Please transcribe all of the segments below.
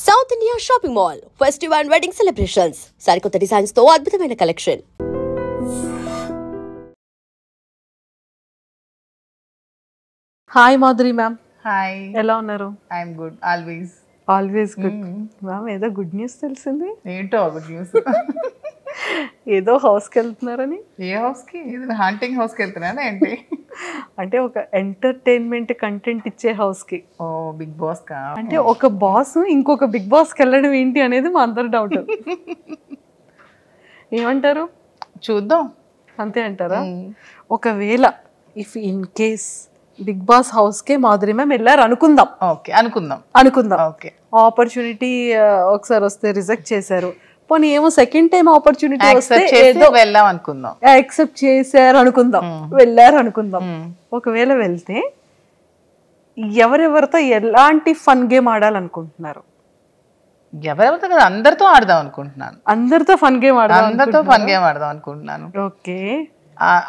South India shopping mall festival and wedding celebrations సరికొత్త designs తో అద్భుతమైన collection. Hi Madhuri ma'am. Hi, ఎలా ఉన్నారు? I'm good. Always good ma'am. ఏదో గుడ్ న్యూస్ తెలిసింది. ఏంటో గుడ్ న్యూస్. ఏదో హౌస్కి వెళ్తున్నారని. ఏ హౌస్కి? హంటింగ్ హౌస్కి వెళ్తున్నానా ఏంటి? అంటే ఒక ఎంటర్టైన్మెంట్ కంటెంట్ ఇచ్చే హౌస్కి. ఓ, బిగ్ బాస్ కా? అంటే ఒక బాస్ ఇంకొక బిగ్ బాస్కి వెళ్ళడం ఏంటి అనేది మా అందరి డౌట్. ఏమంటారు? చూద్దాం. అంతే అంటారా? ఒకవేళ if in case Bigg Boss హౌస్కే మాధురి మ్యామ్ వెళ్ళారు అనుకుందాం. ఓకే, అనుకుందాం. ఓకే, ఆపర్చునిటీ ఒకసారి వస్తే రిజెక్ట్ చేశారు. పోనీ ఏమో సెకండ్ టైం ఆపర్చునిటీ వస్తే వెళ్దాం అనుకుందాం. యాక్సెప్ట్ చేశారు అనుకుందాం, వెళ్ళారు అనుకుందాం. ఒకవేళ వెళ్తే ఎవరెవరితో ఎలాంటి ఫన్ గేమ్ ఆడాలనుకుంటున్నారు? ఎవరెవరితో కదా, అందరితో ఆడదాం అనుకుంటున్నాను. అందరితో ఫన్ గేమ్ ఆడదాం అనుకుంటున్నాను. ఓకే,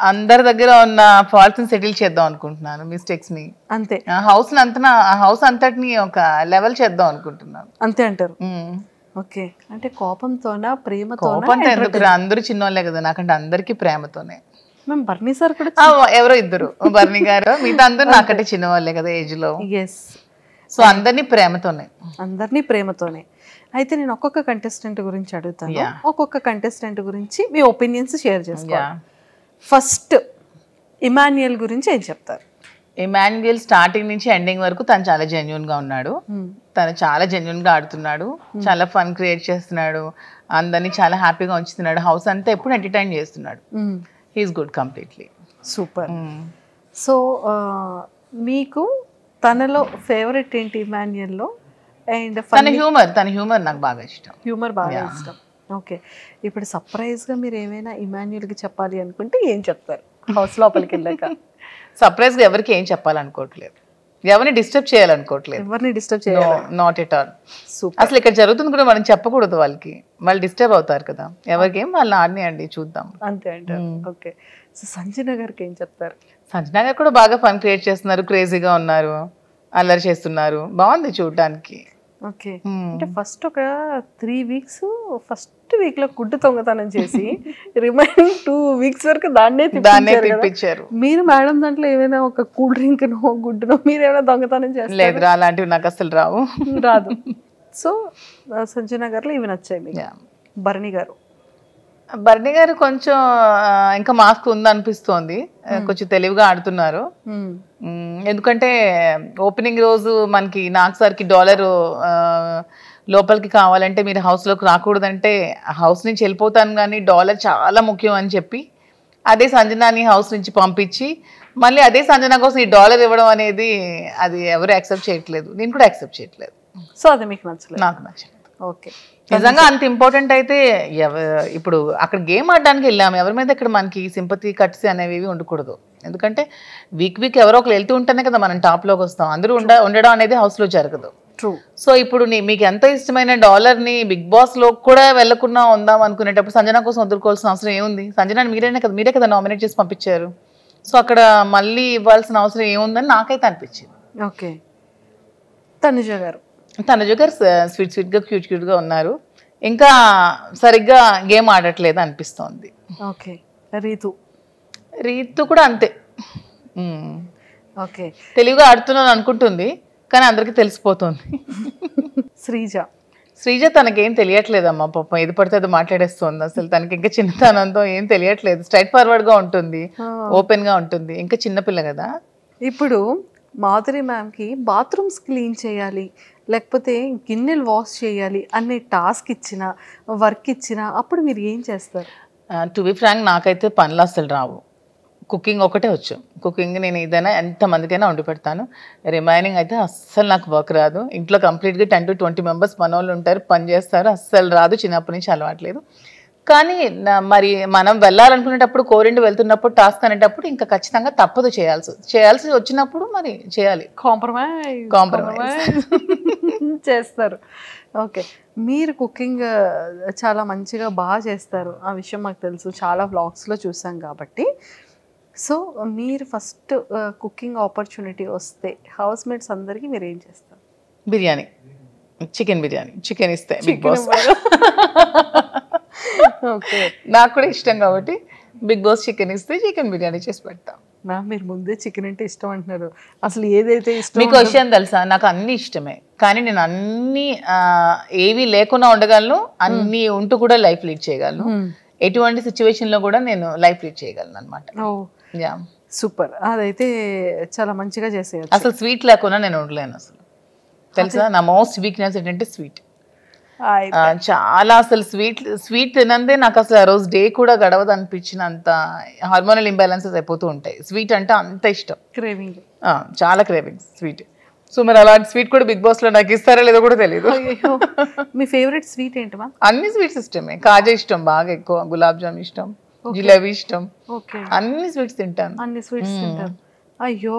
అందరి దగ్గర ఉన్న ఫాల్ట్స్ ని సెటిల్ చేద్దాం అనుకుంటున్నాను, మిస్టేక్స్ ని. అంతే. హౌస్ అంతటిని ఒక లెవెల్ చేద్దాం అనుకుంటున్నాను. అంతే అంటారు. ఓకే, అంటే కోపంతోనా ప్రేమతోనా? అందరూ చిన్నోళ్ళే కదా, నాకంటే అందరికి ప్రేమతోనే. మేము బర్నీ సార్ కూడా ఎవరో ఇద్దరు, బర్నీ గారు, మిగతా అందరూ నాకంటే చిన్నవాళ్ళే కదా ఏజ్ లో. సో అందరినీ ప్రేమతోనే. అయితే నేను ఒక్కొక్క కంటెస్టెంట్ గురించి అడుగుతాను, ఒక్కొక్క కంటెస్టెంట్ గురించి మీ ఒపీనియన్స్ షేర్ చేసుకోవాలి. ఫస్ట్ ఇమాన్యుయల్ గురించి ఏం చెప్తారు? ఇమాన్యుయల్ స్టార్టింగ్ నుంచి ఎండింగ్ వరకు తను చాలా జెన్యున్ గా ఉన్నాడు. తను చాలా జెన్యున్ గా ఆడుతున్నాడు, చాలా ఫన్ క్రియేట్ చేస్తున్నాడు, అందరినీ చాలా హ్యాపీగా ఉంచుతున్నాడు, హౌస్ అంతా ఎప్పుడు ఎంటర్టైన్ చేస్తున్నాడు. He's good completely. Super. So మీకు తనలో ఫేవరెట్ ఏంటి ఇమాన్యుయల్లో? అండ్ తన హ్యూమర్ నాకు బాగా ఇష్టం. హ్యూమర్ బాగా ఇష్టం. ఓకే, ఇప్పుడు సర్ప్రైజ్గా మీరు ఏమైనా ఇమాన్యుయల్కి చెప్పాలి అనుకుంటే ఏం చెప్తారు హౌస్ లోపలికి వెళ్ళాక? సర్ప్రైజ్గా ఎవరికి ఏం చెప్పాలనుకోవట్లేదు, ఎవరిని డిస్టర్బ్ చేయాలనుకోవట్లేదు. Not at all. అసలు ఇక్కడ జరుగుతుంది కూడా మనం చెప్పకూడదు వాళ్ళకి, వాళ్ళు డిస్టర్బ్ అవుతారు కదా. ఎవరికి ఏం వాళ్ళని ఆడినాయండి, చూద్దాం అంతే అంటారు. ఓకే, సో సంజన గారికి ఏం చెప్తారు? సంజన గారు కూడా బాగా ఫన్ క్రియేట్ చేస్తున్నారు, క్రేజీగా ఉన్నారు, అల్లరి చేస్తున్నారు, బాగుంది చూడటానికి. ఓకే, అంటే ఫస్ట్ ఒక 3 weeks ఫస్ట్ వీక్ లో గుడ్డు దొంగతనం చేసి రిమైనింగ్ 2 weeks వరకు దాన్నే తిప్పించారు. మీరు మేడం దాంట్లో ఏమైనా ఒక కూల్ డ్రింక్ నో గుడ్డునో మీరు ఏమైనా దొంగతనం చేస్తారు? లేదు, అలాంటివి నాకు అసలు రాదు. సో సంజన గారిలో ఇవి నచ్చాయి మీకు. బర్నీ గారు కొంచెం ఇంకా మాస్క్ ఉందనిపిస్తోంది, కొంచెం తెలివిగా ఆడుతున్నారు. ఎందుకంటే ఓపెనింగ్ రోజు మనకి నాకు సార్కి $1 లోపలికి కావాలంటే మీరు హౌస్లోకి రాకూడదంటే హౌస్ నుంచి వెళ్ళిపోతాను, కానీ $1 చాలా ముఖ్యం అని చెప్పి అదే సంజనాని హౌస్ నుంచి పంపించి మళ్ళీ అదే సంజన కోసం ఈ $1 ఇవ్వడం అనేది అది ఎవరు యాక్సెప్ట్ చేయట్లేదు, నేను కూడా యాక్సెప్ట్ చేయట్లేదు. సో అది మీకు నచ్చలేదు? నాకు నచ్చలేదు. ఓకే, నిజంగా అంత ఇంపార్టెంట్ అయితే ఇప్పుడు అక్కడ గేమ్ ఆడడానికి వెళ్ళాము, ఎవరి మీద ఇక్కడ మనకి సింపతి కట్స్ అనేవి ఉండకూడదు. ఎందుకంటే వీక్ ఎవరో ఒకరు వెళ్తూ ఉంటేనే కదా మనం టాప్లోకి వస్తాం, అందరూ ఉండడం అనేది హౌస్లో జరగదు. సో ఇప్పుడు మీకు ఎంతో ఇష్టమైన $1ని బిగ్ బాస్ లో కూడా వెళ్లకుండా ఉందాం అనుకునేటప్పుడు సంజన కోసం వదులుకోవాల్సిన అవసరం ఏముంది? సంజన మీరే కదా నామినేట్ చేసి పంపించారు. సో అక్కడ మళ్ళీ ఇవ్వాల్సిన అవసరం ఏముందని నాకైతే అనిపించింది. ఓకే, తనుజ గారు స్వీట్ గా క్యూట్ గా ఉన్నారు, ఇంకా సరిగ్గా గేమ్ ఆడట్లేదు అనిపిస్తోంది. ఓకే, రీతు కూడా అంతే. ఓకే, తెలివిగా ఆడుతున్నాను అనుకుంటుంది కానీ అందరికి తెలిసిపోతుంది. శ్రీజ తనకేం తెలియట్లేదమ్మా పాపం, ఏది పడితే అది మాట్లాడేస్తుంది. అసలు తనకి ఇంకా చిన్నతనంతో ఏం తెలియట్లేదు, స్ట్రైట్ ఫార్వర్డ్ గా ఉంటుంది, ఓపెన్ గా ఉంటుంది, ఇంకా చిన్నపిల్ల కదా. ఇప్పుడు మాధురి మ్యామ్కి బాత్రూమ్స్ క్లీన్ చేయాలి లేకపోతే గిన్నెలు వాష్ చేయాలి అనే టాస్క్ ఇచ్చినా వర్క్ ఇచ్చినా అప్పుడు మీరు ఏం చేస్తారు? టు బి ఫ్రాంక్ నాకైతే పనులు అసలు రావు, కుకింగ్ ఒకటే వచ్చు. కుకింగ్ నేను ఏదైనా ఎంతమందికైనా వండి పెడతాను, రిమైనింగ్ అయితే అస్సలు నాకు వర్క్ రాదు. ఇంట్లో కంప్లీట్గా 10 to 20 members మనోళ్ళు ఉంటారు, పని చేస్తారు, అస్సలు రాదు, చిన్నప్పటి నుంచి అలవాట్లేదు. కానీ మరి మనం వెళ్ళాలనుకునేటప్పుడు కోరిండి వెళ్తున్నప్పుడు టాస్క్ అనేటప్పుడు ఇంకా ఖచ్చితంగా తప్పదు, చేయాల్సి వచ్చినప్పుడు మరి చేయాలి, కాంప్రమైజ్ చేస్తారు. ఓకే, మీరు కుకింగ్ చాలా మంచిగా బాగా చేస్తారు, ఆ విషయం మాకు తెలుసు, చాలా వ్లాగ్స్లో చూసాం కాబట్టి. సో మీరు ఫస్ట్ కుకింగ్ ఆపర్చునిటీ వస్తే హౌస్ మేట్స్ అందరికీ మీరు ఏం చేస్తారు? బిర్యానీ. చికెన్ బిర్యానీ, చికెన్ ఇస్తే బిగ్ బాస్. నాకు కూడా ఇష్టం కాబట్టి బిగ్ బాస్ చికెన్ ఇస్తే చికెన్ బిర్యానీ చేసి పెడతాం. మ్యామ్ మీరు ముందే చికెన్ అంటే ఇష్టం అంటున్నారు, అసలు ఏదైతే ఇష్టం. మీకు విషయం తెలుసా, నాకు అన్ని ఇష్టమే, కానీ నేను అన్ని ఏవి లేకుండా ఉండగలను, అన్ని ఉంటూ కూడా లైఫ్ లీడ్ చేయగలను. ఎటువంటి సిచ్యువేషన్ లో కూడా నేను లైఫ్ లీడ్ చేయగలను అనమాట. సూపర్, అదైతే చాలా మంచిగా చేసేది. అసలు స్వీట్ లేకుండా నేను ఉండలేను అసలు, తెలుసా. నా మోస్ట్ వీక్నెస్ ఏంటంటే స్వీట్. చాలా అసలు స్వీట్ తినందే నాకు అసలు ఆ రోజు డే కూడా గడవదు అనిపించినంత హార్మోనల్ ఇంబ్యాలెన్సెస్ అయిపోతూ ఉంటాయి. స్వీట్ అంటే అంత ఇష్టం, క్రేవింగ్, చాలా క్రేవింగ్ స్వీట్. సో మరి అలాంటి స్వీట్ కూడా బిగ్ బాస్ లో నాకు ఇస్తారా లేదో కూడా తెలియదు. మీ ఫేవరెట్ స్వీట్ ఏంటి మ్యామ్? అన్ని స్వీట్స్ ఇష్టమే, కాజా ఇష్టం బాగా ఎక్కువ, గులాబ్ జామ్ ఇష్టం, జిలేబీ ఇష్టం, అన్ని స్వీట్స్ తింటాను. అన్ని స్వీట్స్ తింటారు. అయ్యో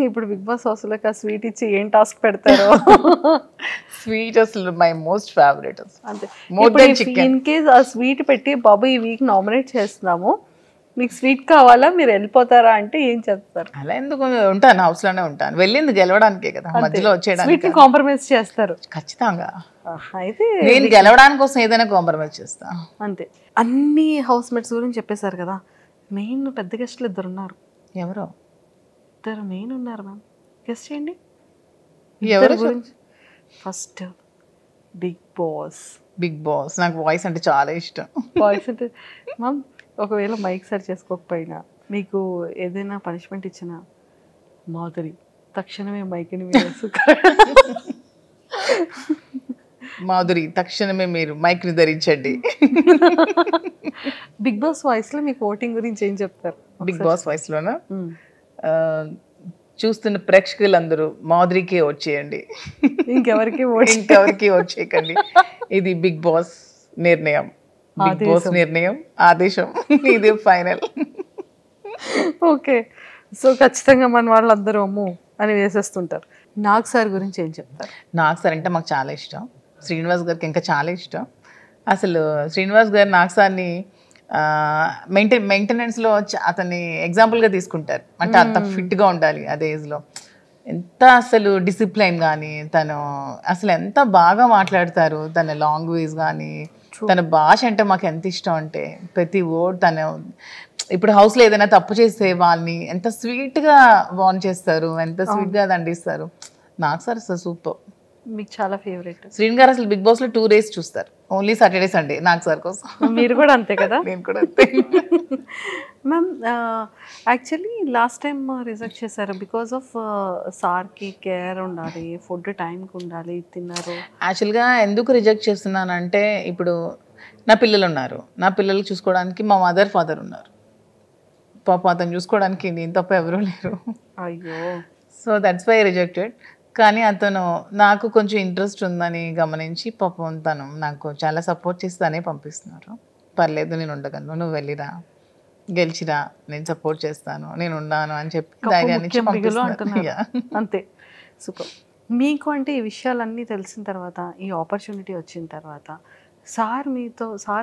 ఇప్పుడు బిగ్ బాస్ హౌస్ లోకి ఆ స్వీట్ ఇచ్చి ఏం టాస్క్ పెడతారు? స్వీట్ అసలు మై మోస్ట్ ఫేవరెట్. అంతే, ఇన్ కేస్ ఆ స్వీట్ పెట్టి బాబు ఈ వీక్ నామినేట్ చేస్తున్నాము, మీకు స్వీట్ కావాలా, మీరు వెళ్ళిపోతారా అంటే ఏం చెప్తారు? అలా ఎందుకు ఉంటాను, హౌస్ లోనే ఉంటాను. వెళ్ళింది గెలవడానికే కదా, మధ్యలో వచ్చేయడానికి కాంప్రమైజ్ చేస్తారు ఖచ్చితంగా. అయితే నేను గెలవడానికి కోసం ఏదైనా కాంప్రమైజ్ చేస్తా అంతే. అన్ని హౌస్ మేట్స్ గురించి చెప్పేశారు కదా, మెయిన్ పెద్ద గెస్ట్లు ఇద్దరు ఉన్నారు. ఎవరో ఇద్దరు మెయిన్ ఉన్నారు మ్యామ్, గెస్ట్ చేయండి ఎవరు గురించి. First Bigg Boss. Bigg Boss నాకు వాయిస్ అంటే చాలా ఇష్టం. వాయిస్ అంటే మ్యామ్ ఒకవేళ మైక్ సరి చేసుకోకపోయినా మీకు ఏదైనా పనిష్మెంట్ ఇచ్చినా మాధురి తక్షణమే మైక్ని మాధురి తక్షణమే మీరు మైక్ ని ధరించండి. బిగ్ బాస్ వాయిస్ లో మీకు ఓటింగ్ గురించి ఏం చెప్తారు? బిగ్ బాస్ వాయిస్ లోనా, చూస్తున్న ప్రేక్షకులందరూ మాధురికే ఓట్ చేయండి, ఇంకెవరికి ఓట్ చేయకండి. ఇది బిగ్ బాస్ నిర్ణయం, బిగ్ బాస్ నిర్ణయం, ఆదేశం, ఇది ఫైనల్. ఓకే, సో ఖచ్చితంగా మన వాళ్ళందరూ అమ్ము అని వేసేస్తుంటారు. నాగ్ సార్ గురించి ఏం చెప్తారు? నాగ్ సార్ అంటే మాకు చాలా ఇష్టం, శ్రీనివాస్ గారికి ఇంకా చాలా ఇష్టం. అసలు శ్రీనివాస్ గారు నాగ్ సార్ని మెయింటెనెన్స్లో అతన్ని ఎగ్జాంపుల్గా తీసుకుంటారు. అంటే అంత ఫిట్గా ఉండాలి అదే ఏజ్లో, ఎంత అసలు డిసిప్లైన్ కానీ, తను అసలు ఎంత బాగా మాట్లాడతారు, తన లాంగ్వేజ్ కానీ, తన భాష అంటే మాకు ఎంత ఇష్టం అంటే ప్రతి వర్డ్ తను. ఇప్పుడు హౌస్లో ఏదైనా తప్పు చేసే వాళ్ళని ఎంత స్వీట్గా వార్న్ చేస్తారు, ఎంత స్వీట్గా దండిస్తారు. నాకు సార్ అసలు సూపర్. మీకు చాలా ఫేవరెట్ శ్రీన్ గారు. అసలు బిగ్ బాస్ లో 2 days చూస్తారు, ఓన్లీ సాటర్డే సండే. నాకు సార్ కోసం. మీరు కూడా అంతే కదా? నేను కూడా అంతే ma'am. Actually last time reject చేశారు బికాస్ ఆఫ్ సార్కి కేర్ ఉండాలి, ఫుడ్ టైంకి ఉండాలి, తిన్నారు. యాక్చువల్గా ఎందుకు రిజెక్ట్ చేస్తున్నానంటే, ఇప్పుడు నా పిల్లలు ఉన్నారు, నా పిల్లలు చూసుకోవడానికి మా మదర్ ఫాదర్ ఉన్నారు. పాప అతను చూసుకోవడానికి నేను తప్ప ఎవరూ లేరు. అయ్యో, సో దట్స్ వై రిజెక్టెడ్. కానీ అతను నాకు కొంచెం ఇంట్రెస్ట్ ఉందని గమనించి పాపం తను నాకు చాలా సపోర్ట్ చేసి తనే పంపిస్తున్నారు. పర్లేదు నేను ఉండగలను, నువ్వు వెళ్ళిరా, గెలిచిరా, నేను సపోర్ట్ చేస్తాను, నేను ఉన్నాను అని చెప్పి ధైర్యాన్ని ఇచ్చి పంపిస్తున్నారు. అంతే, సూపర్. మీకు అంటే ఈ విషయాలన్నీ తెలిసిన తర్వాత, ఈ ఆపర్చునిటీ వచ్చిన తర్వాత సార్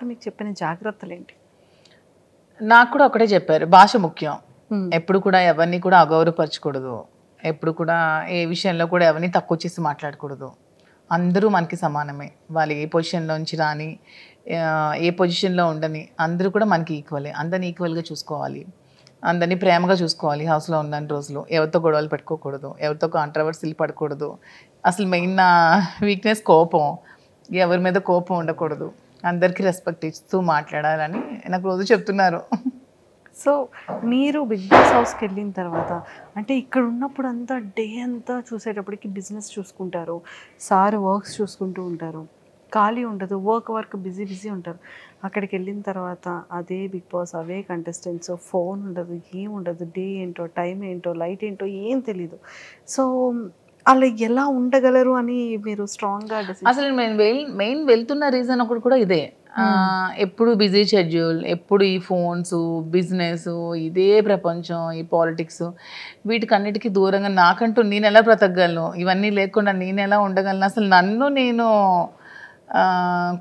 మీకు చెప్పిన జాగ్రత్తలు ఏంటి? నాకు కూడా ఒకటే చెప్పారు, భాష ముఖ్యం, ఎప్పుడు కూడా ఎవరిని కూడా అగౌరవపరచకూడదు, ఎప్పుడు కూడా ఏ విషయంలో కూడా ఎవరిని తక్కువ చేసి మాట్లాడకూడదు. అందరూ మనకి సమానమే, వాళ్ళు ఏ పొజిషన్లోంచి రాని, ఏ పొజిషన్లో ఉండని, అందరూ కూడా మనకి ఈక్వలే. అందరిని ఈక్వల్గా చూసుకోవాలి, అందరినీ ప్రేమగా చూసుకోవాలి. హౌస్లో ఉన్న రోజులు ఎవరితో గొడవలు పెట్టుకోకూడదు, ఎవరితో కాంట్రవర్సీలు పడకూడదు. అసలు మెయిన్ నా వీక్నెస్ కోపం, ఎవరి మీద కోపం ఉండకూడదు, అందరికీ రెస్పెక్ట్ ఇస్తూ మాట్లాడాలని నాకు రోజు చెప్తున్నారు. సో మీరు బిగ్ బాస్ హౌస్కి వెళ్ళిన తర్వాత, అంటే ఇక్కడ ఉన్నప్పుడు అంతా డే అంతా చూసేటప్పటికి బిజినెస్ చూసుకుంటారు, సార్ వర్క్స్ చూసుకుంటూ ఉంటారు, ఖాళీ ఉండదు, వర్క్ బిజీ ఉంటారు. అక్కడికి వెళ్ళిన తర్వాత అదే బిగ్ బాస్, అవే కంటెస్టెంట్స్, ఫోన్ ఉండదు, ఏం ఉండదు, డే ఏంటో, టైం ఏంటో, లైట్ ఏంటో ఏం తెలీదు. సో అలా ఎలా ఉండగలరు అని మీరు స్ట్రాంగ్గా అసలు మెయిన్ వెళ్తున్న రీజన్ ఒకటి కూడా ఇదే. ఎప్పుడు బిజీ షెడ్యూల్, ఎప్పుడు ఈ ఫోన్స్, బిజినెస్, ఇదే ప్రపంచం, ఈ పాలిటిక్స్, వీటికన్నిటికీ దూరంగా నాకంటూ నేను ఎలా బ్రతకగలను, ఇవన్నీ లేకుండా నేను ఎలా ఉండగలను, అసలు నన్ను నేను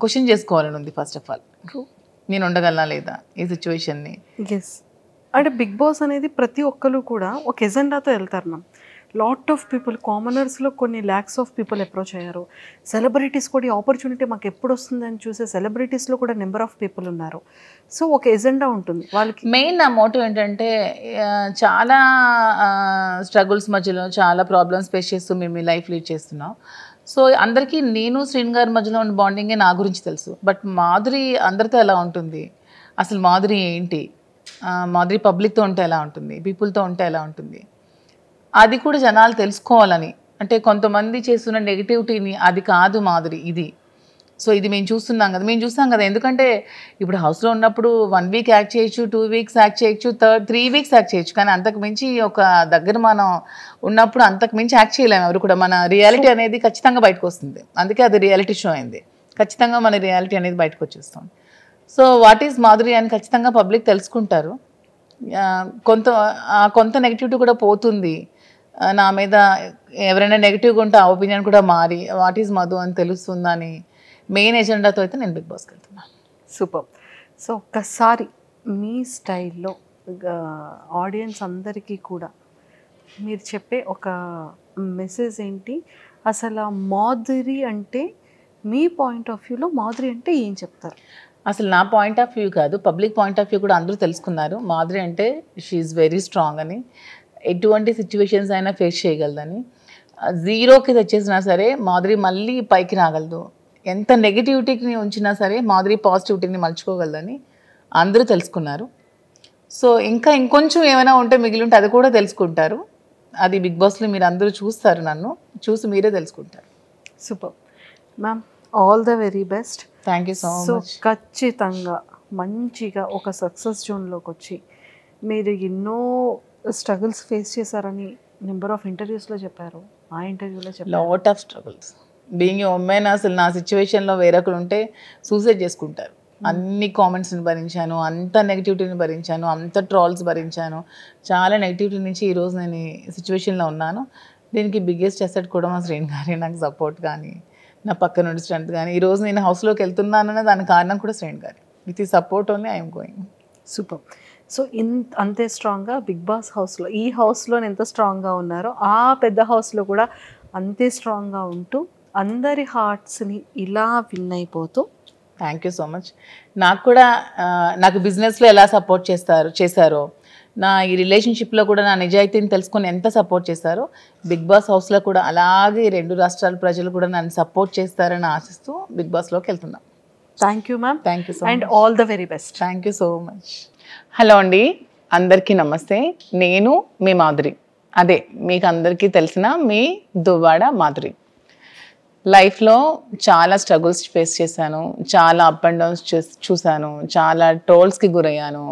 క్వశ్చన్ చేసుకోవాలని ఉంది. ఫస్ట్ ఆఫ్ ఆల్ నేను ఉండగలనా లేదా ఈ సిచ్యువేషన్ని. ఎస్, అంటే బిగ్ బాస్ అనేది ప్రతి ఒక్కరు కూడా ఒక ఎజెండాతో వెళ్తారు మ్యామ్. లాట్ ఆఫ్ పీపుల్, కామనర్స్లో కొన్ని ల్యాక్స్ ఆఫ్ పీపుల్ అప్రోచ్ అయ్యారు. సెలబ్రిటీస్ కూడా ఈ ఆపర్చునిటీ మాకు ఎప్పుడు వస్తుందని చూసే సెలబ్రిటీస్లో కూడా నెంబర్ ఆఫ్ పీపుల్ ఉన్నారు. సో ఒక ఎజెండా ఉంటుంది వాళ్ళకి. మెయిన్ నా మోటివ్ ఏంటంటే చాలా స్ట్రగుల్స్ మధ్యలో చాలా ప్రాబ్లమ్స్ ఫేస్ చేస్తూ మేము లైఫ్ లీడ్ చేస్తున్నాం. సో అందరికీ నేను శ్రీన్ గారి మధ్యలో ఉన్న బాండింగే నా గురించి తెలుసు. బట్ మాధురి అందరితో ఎలా ఉంటుంది, అసలు మాధురి ఏంటి, మాధురి పబ్లిక్తో ఉంటే ఎలా ఉంటుంది, పీపుల్తో ఉంటే ఎలా ఉంటుంది, అది కూడా జనాలు తెలుసుకోవాలని. అంటే కొంతమంది చేస్తున్న నెగిటివిటీని అది కాదు మాధురి ఇది. సో ఇది మేము చూస్తున్నాం కదా. ఎందుకంటే ఇప్పుడు హౌస్లో ఉన్నప్పుడు 1 వీక్ యాక్ట్ చేయొచ్చు, 2 వీక్స్ యాక్ట్ చేయొచ్చు, 3 వీక్స్ యాక్ట్ చేయొచ్చు. కానీ అంతకు మించి ఒక దగ్గర మనం ఉన్నప్పుడు అంతకు మించి యాక్ట్ చేయలేము ఎవరు కూడా. మన రియాలిటీ అనేది ఖచ్చితంగా బయటకు వస్తుంది. అందుకే అది రియాలిటీ షో అయింది. ఖచ్చితంగా మన రియాలిటీ అనేది బయటకు వచ్చేస్తాం. సో వాట్ ఈజ్ మాధురి అని ఖచ్చితంగా పబ్లిక్ తెలుసుకుంటారు. కొంత నెగిటివిటీ కూడా పోతుంది. నా మీద ఎవరైనా నెగిటివ్గా ఉంటే ఆ ఒపీనియన్ కూడా మారి వాట్ ఈజ్ మధు అని తెలుస్తుందని మెయిన్ ఎజెండాతో అయితే నేను బిగ్ బాస్కి వెళ్తున్నాను. సూపర్. సో ఒక్కసారి మీ స్టైల్లో ఆడియన్స్ అందరికీ కూడా మీరు చెప్పే ఒక మెసేజ్ ఏంటి, అసలు మాధురి అంటే మీ పాయింట్ ఆఫ్ వ్యూలో మాధురి అంటే ఏం చెప్తారు? అసలు నా పాయింట్ ఆఫ్ వ్యూ కాదు, పబ్లిక్ పాయింట్ ఆఫ్ వ్యూ కూడా అందరూ తెలుసుకున్నారు. మాధురి అంటే షీఈ్ వెరీ స్ట్రాంగ్ అని, ఎటువంటి సిచ్యువేషన్స్ అయినా ఫేస్ చేయగలదని, 0కి తెచ్చేసినా సరే మాధురి మళ్ళీ పైకి రాగలదు. ఎంత నెగిటివిటీని ఉంచినా సరే మాధురి పాజిటివిటీని మలుచుకోగలదని అందరూ తెలుసుకున్నారు. సో ఇంకా ఇంకొంచెం ఏమైనా ఉంటే మిగిలి ఉంటే అది కూడా తెలుసుకుంటారు. అది బిగ్ బాస్లో మీరు అందరూ చూస్తారు, నన్ను చూసి మీరే తెలుసుకుంటారు. Super ma'am, all the very best. Thank you so much. ఖచ్చితంగా మంచిగా ఒక సక్సెస్ జోన్లోకి వచ్చి మీరు ఎన్నో స్ట్రగుల్స్ ఫేస్ చేశారని నెంబర్ ఆఫ్ ఇంటర్వ్యూస్లో చెప్పారు. ఆ ఇంటర్వ్యూలో చెప్పారు lot of struggles. Being a women అసలు నా సిచ్యువేషన్లో వేరొకరు ఉంటే సూసైడ్ చేసుకుంటారు. అన్ని కామెంట్స్ని భరించాను, అంత నెగిటివిటీని భరించాను, అంత ట్రాల్స్ భరించాను. చాలా నెగిటివిటీ నుంచి ఈరోజు నేను ఈ సిచ్యువేషన్లో ఉన్నాను. దీనికి బిగ్గెస్ట్ అసెట్ కూడా మా శ్రీన్ గారి నాకు సపోర్ట్ కానీ, నా పక్క నుండి స్ట్రెంత్ కానీ. ఈరోజు నేను హౌస్లోకి వెళ్తున్నానన్న దానికి కారణం కూడా శ్రీన్ గారి. విత్ ఈ support only I'm going. Super. So అంతే స్ట్రాంగ్గా బిగ్ బాస్ హౌస్లో, ఈ హౌస్లో ఎంత స్ట్రాంగ్గా ఉన్నారో ఆ పెద్ద హౌస్లో కూడా అంతే స్ట్రాంగ్గా ఉంటూ అందరి హార్ట్స్ని ఇలా విన్ అయిపోతూ. Thank you so much. నాకు కూడా నాకు బిజినెస్లో ఎలా సపోర్ట్ చేశారో, నా ఈ రిలేషన్షిప్లో కూడా నా నిజాయితీని తెలుసుకొని ఎంత సపోర్ట్ చేశారో, బిగ్ బాస్ హౌస్లో కూడా అలాగే 2 రాష్ట్రాల ప్రజలు కూడా నన్ను సపోర్ట్ చేస్తారని ఆశిస్తూ బిగ్ బాస్లోకి వెళ్తున్నాను. Thank you ma'am. Thank you so much and all the very best. Thank you so much. Hello అండి, అందరికీ నమస్తే. నేను మీ మాధురి, అదే మీకు అందరికీ తెలిసిన మీ దువ్వాడ మాధురి. లైఫ్లో చాలా స్ట్రగుల్స్ ఫేస్ చేశాను, చాలా అప్ అండ్ డౌన్స్ చూశాను, చాలా ట్రోల్స్కి గురయ్యాను,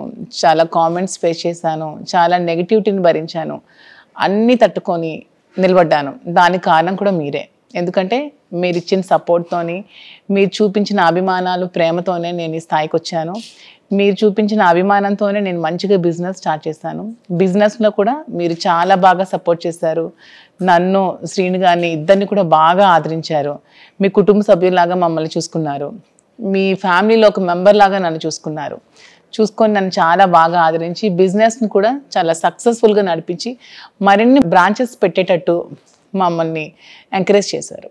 చాలా కామెంట్స్ ఫేస్ చేశాను, చాలా నెగిటివిటీని భరించాను. అన్నీ తట్టుకొని నిలబడ్డాను. దానికి కారణం కూడా మీరే. ఎందుకంటే మీరు ఇచ్చిన సపోర్ట్తోని, మీరు చూపించిన అభిమానాలు, ప్రేమతోనే నేను ఈ స్థాయికి వచ్చాను. మీరు చూపించిన అభిమానంతోనే నేను మంచిగా బిజినెస్ స్టార్ట్ చేశాను. బిజినెస్లో కూడా మీరు చాలా బాగా సపోర్ట్ చేశారు. నన్ను, శ్రీను గారిని, ఇద్దరిని కూడా బాగా ఆదరించారు. మీ కుటుంబ సభ్యులాగా మమ్మల్ని చూసుకున్నారు. మీ ఫ్యామిలీలో ఒక మెంబర్ లాగా నన్ను చూసుకొని నన్ను చాలా బాగా ఆదరించి బిజినెస్ని కూడా చాలా సక్సెస్ఫుల్గా నడిపించి మరిన్ని బ్రాంచెస్ పెట్టేటట్టు మమ్మల్ని ఎంకరేజ్ చేశారు.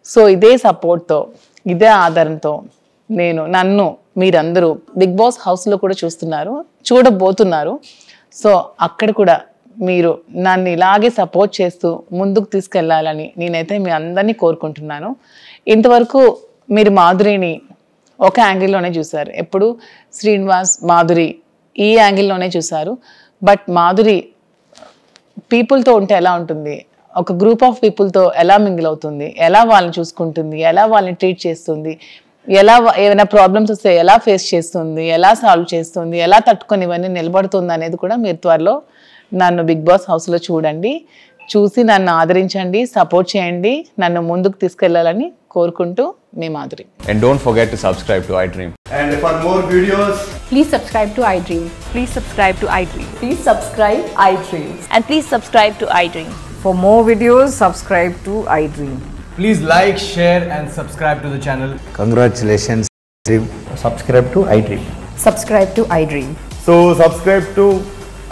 సో ఇదే సపోర్ట్తో, ఇదే ఆదరణతో నన్ను మీరందరూ బిగ్ బాస్ హౌస్లో కూడా చూడబోతున్నారు. సో అక్కడ కూడా మీరు నన్ను ఇలాగే సపోర్ట్ చేస్తూ ముందుకు తీసుకెళ్లాలని నేనైతే మీ అందరినీ కోరుకుంటున్నాను. ఇంతవరకు మీరు మాధురిని ఒక యాంగిల్లోనే చూశారు, ఎప్పుడు శ్రీనివాస్ మాధురి ఈ యాంగిల్లోనే చూశారు. బట్ మాధురి పీపుల్తో ఉంటే ఎలా ఉంటుంది, ఒక గ్రూప్ ఆఫ్ పీపుల్తో ఎలా మింగిల్ అవుతుంది, ఎలా వాళ్ళని చూసుకుంటుంది, ఎలా వాళ్ళని ట్రీట్ చేస్తుంది, ఎలా ఏమైనా ప్రాబ్లమ్స్ వస్తే ఎలా ఫేస్ చేస్తుంది, ఎలా సాల్వ్ చేస్తుంది, ఎలా తట్టుకొని ఇవన్నీ నిలబడుతుంది అనేది కూడా మీరు త్వరలో నన్ను బిగ్ బాస్ హౌస్లో చూసి నన్ను ఆదరించండి, సపోర్ట్ చేయండి, నన్ను ముందుకు తీసుకెళ్లాలని కోరుకుంటూ మీ Madhuri. And don't forget to subscribe to iDream. And for more videos, please subscribe to iDream. Please subscribe to iDream. Please subscribe iDream. And please subscribe to iDream. For more videos, subscribe to iDream. please like, share and subscribe to the channel. Congratulations, Dream. Subscribe to iDream. Subscribe to iDream. So subscribe to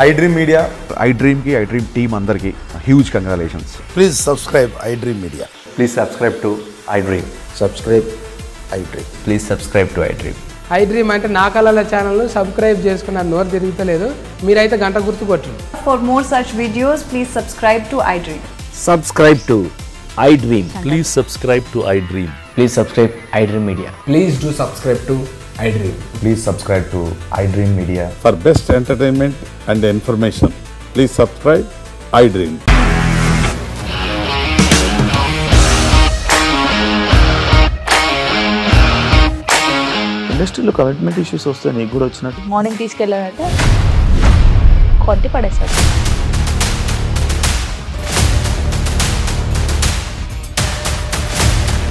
iDream Media. iDream team andarki huge congratulations. Please subscribe iDream Media. Please subscribe to iDream. Subscribe iDream. Please subscribe to iDream. iDream అంటే నా కళల channel subscribe చేసుకున్న నోరు తిరుగుతలేదు మీరైతే గంట గుర్తు కొట్టండి. For more such videos, please subscribe to iDream. Subscribe to iDream. Please subscribe to iDream. Please subscribe iDream Media. Please do subscribe to iDream. Please subscribe to iDream Media. For best entertainment and information, please subscribe iDream. ఇండస్ట్రీలో commitment issues వస్తే నీకు కూడా వచ్చినట్టు morning తీసుకెళ్ళాలంటే కొట్టి పడేసాడు.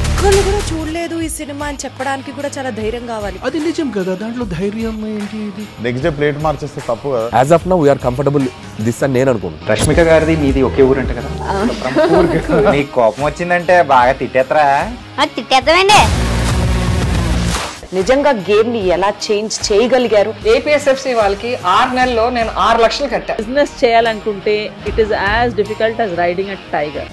ఒక్కళ్ళు కూడా చూడలేదు ఈ సినిమా అని చెప్పడానికి కూడా చాలా ధైర్యం కావాలి. అది నిజం కదా, దాంట్లో ధైర్యం ఏంటి? ఇది నెక్స్ట్ డే ప్లేట్ మార్చేస్తే తప్పు కదా. As of now we are comfortable this అని నేను అనుకుంటున్నాను. రష్మిక గారిది మీది ఒకే ఊరంట కదా. నీకు కోపం వచ్చిందంటే బాగా తిట్టేత్తరా? తిట్టేద్దామండి. నిజంగా గేమ్ ని ఎలా చేంజ్ చేయగలిగారు? ఏపీఎస్ఎఫ్సి వాళ్ళకి 6 నెలల్లో నేను 6 లక్షలు కట్టా. బిజినెస్ చేయాలనుకుంటే it is as difficult as riding a tiger.